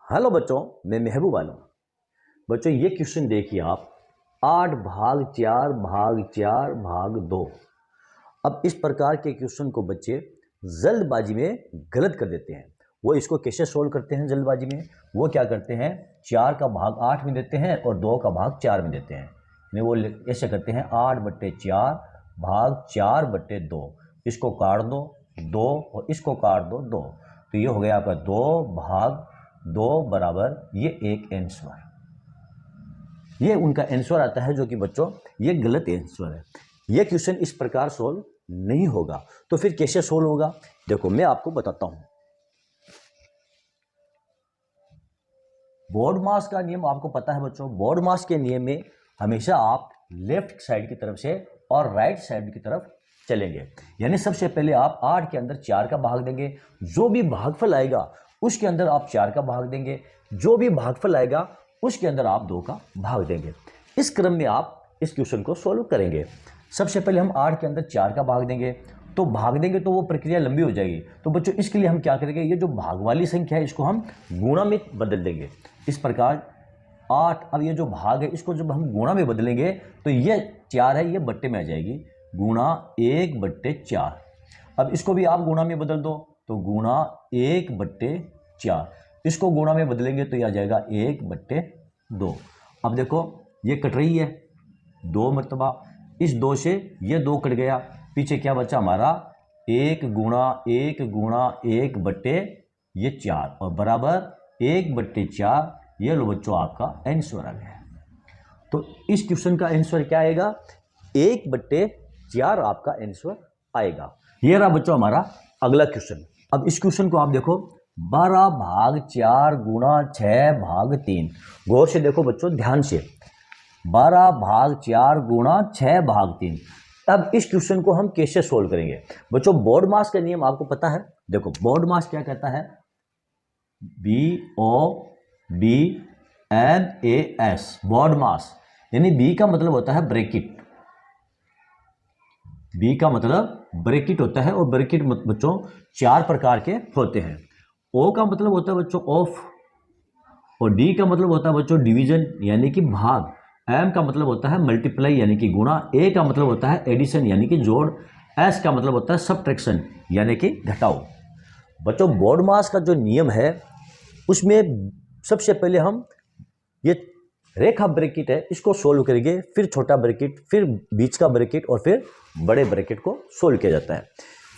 Hello बच्चों, मैं महबूब आलम। बच्चों ये क्वेश्चन देखिए आप, 8 भाग 4 भाग 4 भाग 2। अब इस प्रकार के क्वेश्चन को बच्चे जल्दबाजी में गलत कर देते हैं। वो इसको कैसे सोल्व करते हैं जल्दबाजी में? वो क्या करते हैं, 4 का भाग 8 में देते हैं और 2 का भाग 4 में देते हैं। यानी वो ऐसे करते हैं 8/4 भाग 4/2। इसको काट दो 2 और इसको काट दो 2, तो ये हो गया आपका 2 भाग 2 बराबर ये एक आंसर। ये उनका आंसर आता है, जो कि बच्चों ये गलत आंसर है। ये क्वेश्चन इस प्रकार सोल्व नहीं होगा। तो फिर कैसे सोल्व होगा, देखो मैं आपको बताता हूं। बोर्ड मास का नियम आपको पता है बच्चों। बोर्ड मास के नियम में हमेशा आप लेफ्ट साइड की तरफ से और राइट साइड की तरफ चलेंगे। यानी सबसे पहले आप 8 के अंदर 4 का भाग देंगे, जो भी भागफल आएगा उसके अंदर आप 4 का भाग देंगे, जो भी भागफल आएगा उसके अंदर आप 2 का भाग देंगे। इस क्रम में आप इस क्वेश्चन को सोल्व करेंगे। सबसे पहले हम 8 के अंदर 4 का भाग देंगे, तो भाग देंगे तो वो प्रक्रिया लंबी हो जाएगी। तो बच्चों इसके लिए हम क्या करेंगे, ये जो भाग वाली संख्या है इसको हम गुणा में बदल देंगे। इस प्रकार 8, अब ये जो भाग है इसको जब हम गुणा में बदलेंगे तो ये 4 है, ये बट्टे में आ जाएगी, गुणा 1/4। अब इसको भी आप गुणा में बदल दो, तो गुणा 1/4। इसको गुणा में बदलेंगे तो ये आ जाएगा 1/2। अब देखो ये कट रही है 2 मरतबा, इस 2 से ये 2 कट गया, पीछे क्या बचा हमारा 1 गुणा 1 गुणा 1/4 और बराबर 1/4। ये लो बच्चों आपका आंसर आ गया। तो इस क्वेश्चन का आंसर क्या आएगा, 1/4 आपका आंसर आएगा। ये रहा बच्चों हमारा अगला क्वेश्चन। अब इस क्वेश्चन को आप देखो, 12 भाग 4 गुणा 6 भाग 3। गौर से देखो बच्चों, ध्यान से, 12 भाग 4 गुणा 6 भाग 3। अब इस क्वेश्चन को हम कैसे सोल्व करेंगे बच्चों? बोर्ड मास का नियम आपको पता है। देखो बोर्ड मास क्या कहता है, BODMAS, बोर्ड मास। यानी बी का मतलब होता है ब्रैकेट, बी का मतलब ब्रैकेट होता है, और ब्रैकेट बच्चों 4 प्रकार के होते हैं। ओ का मतलब होता है बच्चों ऑफ, और डी का मतलब होता है बच्चों डिवीजन यानी कि भाग, एम का मतलब होता है मल्टीप्लाई यानी कि गुणा, ए का मतलब होता है एडिशन यानी कि जोड़, एस का मतलब होता है सब्ट्रैक्शन यानी कि घटाओ। बच्चों बोर्ड मास का जो नियम है उसमें सबसे पहले हम ये रेखा ब्रैकेट है इसको सोल्व करेंगे, फिर छोटा ब्रैकेट, फिर बीच का ब्रैकेट और फिर बड़े ब्रैकेट को सोल्व किया जाता है।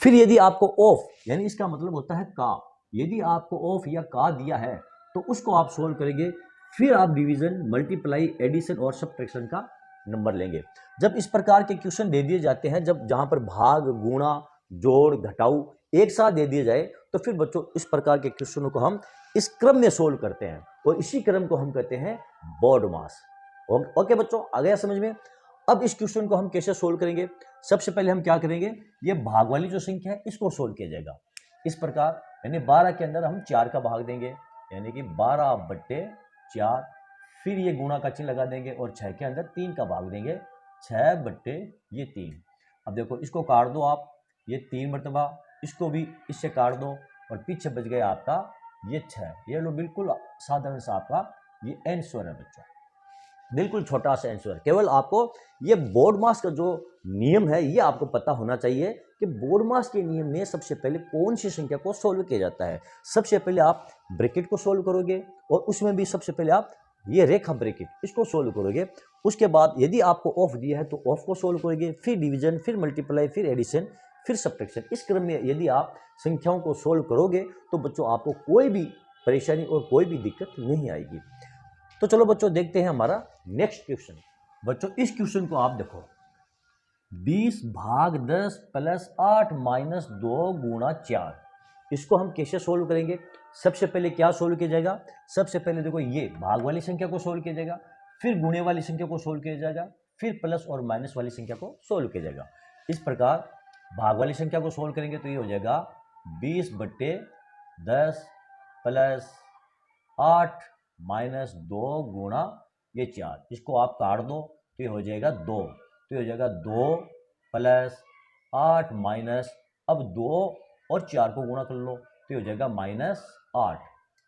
फिर यदि आपको ऑफ यानी इसका मतलब होता है का, यदि आपको ऑफ या का दिया है तो उसको आप सोल्व करेंगे, फिर आप डिवीजन, मल्टीप्लाई, एडिशन और सब्ट्रैक्शन का नंबर लेंगे। जब इस प्रकार के क्वेश्चन दे दिए जाते हैं, जब जहां पर भाग, गुणा, जोड़, घटाऊ एक साथ दे दिए जाए, तो फिर बच्चों इस प्रकार के क्वेश्चनों को हम इस क्रम में सोल्व करते हैं, और इसी क्रम को हम कहते हैं बोर्ड मास। ओके बच्चों, आ गया समझ में? अब इस क्वेश्चन को हम कैसे सोल्व करेंगे? सबसे पहले हम क्या करेंगे, ये भाग वाली जो संख्या है इसको सोल्व किया जाएगा इस प्रकार। यानी 12 के अंदर हम 4 का भाग देंगे, यानी कि 12/4। फिर ये गुणा का चिन्ह लगा देंगे और 6 के अंदर 3 का भाग देंगे, 6/3। अब देखो इसको काट दो आप, ये 3 मरतबा, इसको भी इससे काट दो, और पीछे बच गया आपका ये 6। ये लो बिल्कुल साधारण सा आपका ये आंसर है बच्चों, बिल्कुल छोटा सा आंसर। केवल आपको ये बोर्ड मास का जो नियम है ये आपको पता होना चाहिए कि बोर्ड मास के नियम में सबसे पहले कौन सी संख्या को सोल्व किया जाता है। सबसे पहले आप ब्रैकेट को सोल्व करोगे, और उसमें भी सबसे पहले आप ये रेखा ब्रैकेट इसको सोल्व करोगे। उसके बाद यदि आपको ऑफ दिया है तो ऑफ को सोल्व करोगे, फिर डिवीजन, फिर मल्टीप्लाई, फिर एडिशन, फिर सब्ट्रैक्शन। इस क्रम में यदि आप संख्याओं को सोल्व करोगे तो बच्चों आपको कोई भी परेशानी और कोई भी दिक्कत नहीं आएगी। तो चलो बच्चों देखते हैं हमारा नेक्स्ट क्वेश्चन। बच्चों इस क्वेश्चन को आप देखो, 20 भाग 10 प्लस 8 माइनस 2 गुणा 4। इसको हम कैसे सोल्व करेंगे? सबसे पहले क्या सोल्व किया जाएगा, सबसे पहले देखो ये भाग वाली संख्या को सोल्व किया जाएगा, फिर गुणे वाली संख्या को सोल्व किया जाएगा, फिर प्लस और माइनस वाली संख्या को सोल्व किया जाएगा। इस प्रकार भाग वाली संख्या को सोल्व करेंगे तो ये हो जाएगा 20/10 प्लस 8 माइनस 2 गुणा ये 4। इसको आप काट दो तो ये हो जाएगा 2, तो ये हो जाएगा 2 प्लस 8 माइनस, अब 2 और 4 को गुणा कर लो तो ये हो जाएगा -8।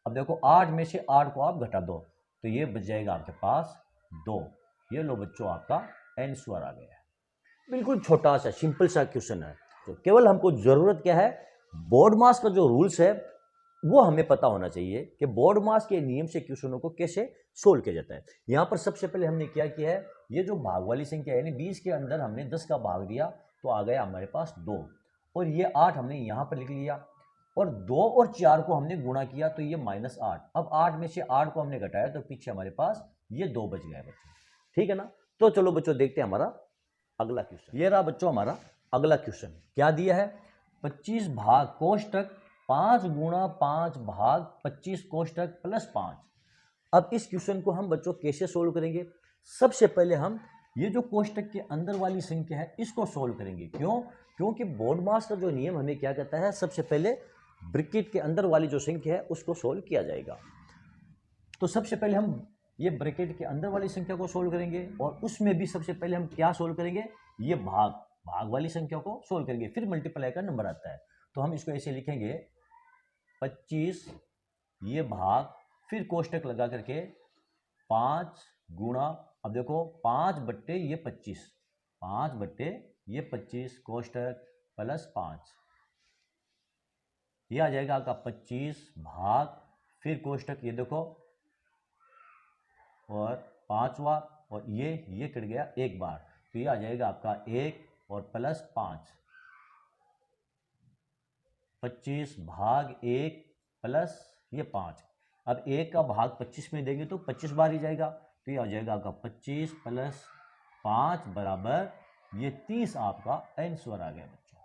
अब देखो 8 में से 8 को आप घटा दो तो ये बच जाएगा आपके पास 2। ये लो बच्चों आपका आंसर आ गया है। बिल्कुल छोटा सा सिंपल सा क्वेश्चन है। तो केवल हमको जरूरत क्या है, बोर्ड मास का जो रूल्स है वो हमें पता होना चाहिए कि बोर्ड मास के नियम से क्वेश्चनों को कैसे सोल्व किया जाता है। यहाँ पर सबसे पहले हमने क्या किया है, ये जो भाग वाली संख्या है यानी 20 के अंदर हमने 10 का भाग दिया तो आ गया हमारे पास 2, और ये 8 हमने यहाँ पर लिख लिया, और 2 और 4 को हमने गुणा किया तो ये -8। अब 8 में से 8 को हमने घटाया तो पीछे हमारे पास ये 2 बच गया बच्चों, ठीक है ना। तो चलो बच्चों देखते हैं हमारा अगला क्वेश्चन। ये रहा बच्चों हमारा अगला क्वेश्चन। क्या दिया है, 25 भाग कोष्टक 5 गुणा 5 भाग 25 कोष्टक +5। अब इस क्वेश्चन को हम बच्चों कैसे सोल्व करेंगे, सबसे पहले हम ये जो कोष्टक के अंदर वाली संख्या है इसको सोल्व करेंगे। क्यों, क्योंकि बोर्ड मास का जो नियम हमें क्या कहता है, सबसे पहले ब्रैकेट के अंदर वाली जो संख्या है उसको सोल्व किया जाएगा। तो सबसे पहले हम ये ब्रैकेट के अंदर वाली संख्या को सोल्व करेंगे, और उसमें भी सबसे पहले हम क्या सोल्व करेंगे, ये भाग वाली संख्या को सोल्व करेंगे, फिर मल्टीप्लाई का नंबर आता है। तो हम इसको ऐसे लिखेंगे 25 ये भाग, फिर कोष्टक लगा करके 5 गुणा, अब देखो 5 बट्टे ये 25, 5 बट्टे ये 25 कोष्टक +5, ये आ जाएगा आपका 25 भाग, फिर कोष्टक ये देखो और 5वां, और ये कट गया एक बार तो ये आ जाएगा आपका 1 और +5, 25 भाग 1 प्लस ये 5। अब 1 का भाग 25 में देंगे तो 25 बार ही जाएगा, तो ये आ जाएगा आपका 25 + 5 बराबर ये 30 आपका आंसर आ गया बच्चों।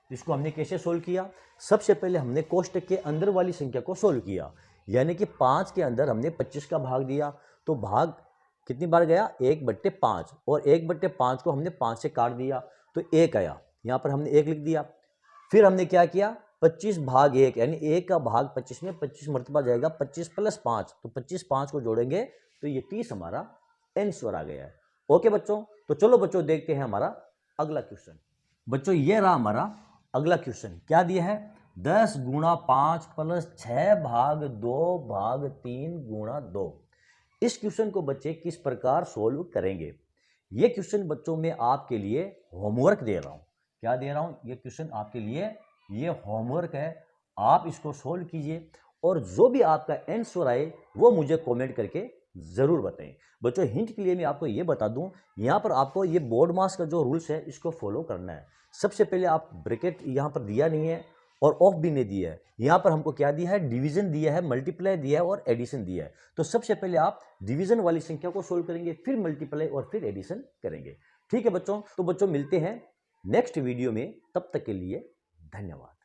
इसको हमने कैसे सोल्व किया, सबसे पहले हमने कोष्टक के अंदर वाली संख्या को सोल्व किया, यानी कि 5 के अंदर हमने 25 का भाग दिया तो भाग कितनी बार गया, 1/5, और 1/5 को हमने 5 से काट दिया तो 1 आया, यहाँ पर हमने 1 लिख दिया। फिर हमने क्या किया, 25 भाग 1 यानी 1 का भाग 25 में 25 मरतबा जाएगा, 25 + 5 तो 25 5 को जोड़ेंगे तो ये 30 हमारा आंसर आ गया है। ओके बच्चों, तो चलो बच्चों देखते हैं हमारा अगला क्वेश्चन। बच्चों ये रहा हमारा अगला क्वेश्चन। क्या दिया है, 10 गुणा 5 + 6 भाग 2 भाग 3 गुणा 2। इस क्वेश्चन को बच्चे किस प्रकार सोल्व करेंगे, ये क्वेश्चन बच्चों में आपके लिए होमवर्क दे रहा हूं। क्या दे रहा हूं, ये क्वेश्चन आपके लिए ये होमवर्क है, आप इसको सोल्व कीजिए, और जो भी आपका आंसर आए वो मुझे कमेंट करके जरूर बताएं। बच्चों हिंट के लिए मैं आपको ये बता दूं, यहाँ पर आपको ये बोर्ड मास का जो रूल्स है इसको फॉलो करना है। सबसे पहले आप ब्रैकेट यहाँ पर दिया नहीं है और ऑफ भी नहीं दिया है, यहाँ पर हमको क्या दिया है, डिवीजन दिया है, मल्टीप्लाई दिया है और एडिशन दिया है। तो सबसे पहले आप डिवीजन वाली संख्या को सोल्व करेंगे, फिर मल्टीप्लाई और फिर एडिशन करेंगे। ठीक है बच्चों, तो बच्चों मिलते हैं नेक्स्ट वीडियो में, तब तक के लिए धन्यवाद।